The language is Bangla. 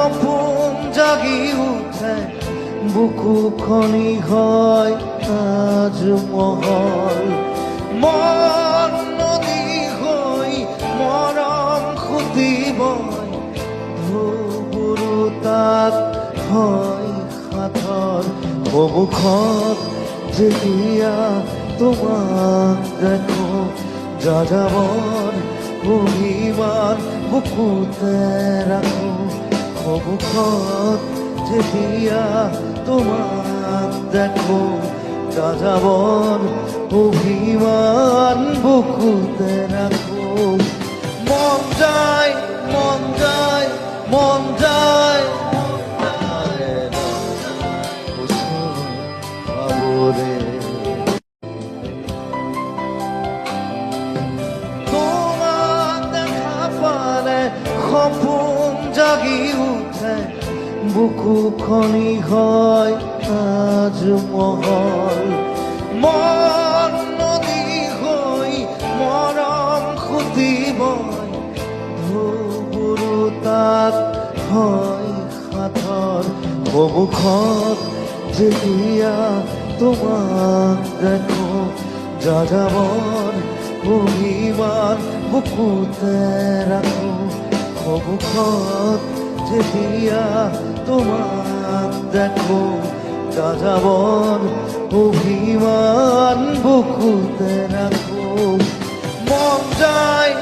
সপন জাগি উঠে বুকু খনি হয় তাজমহল মন নদী হই মৰম খুটি বয় ধুবুৰু তাত হয় সাঁথৰ সন্মুখত যেতিয়া তোমাক দেখো যাযাবৰ অভিমান বুকুতে ৰাখো সন্মুখত যেতিয়া তোমাক দেখো যাযাবৰ অভিমান বুকুতে ৰাখো মন যায় মন যায় মন যায় ভাবরে তোমাক দেখা পালে সপোন জাগি উঠে বুকু খনি হয় তাজমহল মন নদী হই মৰম খুটি বয় ধুবুৰু তাত হয় সাঁথৰ সন্মুখত যেতিয়া তোমাক দেখো যাযাবৰ অভিমান বুকুতে ৰাখো সন্মুখত যেতিয়া তোমাক দেখো যাযাবৰ অভিমান বুকুতে ৰাখো মন যায়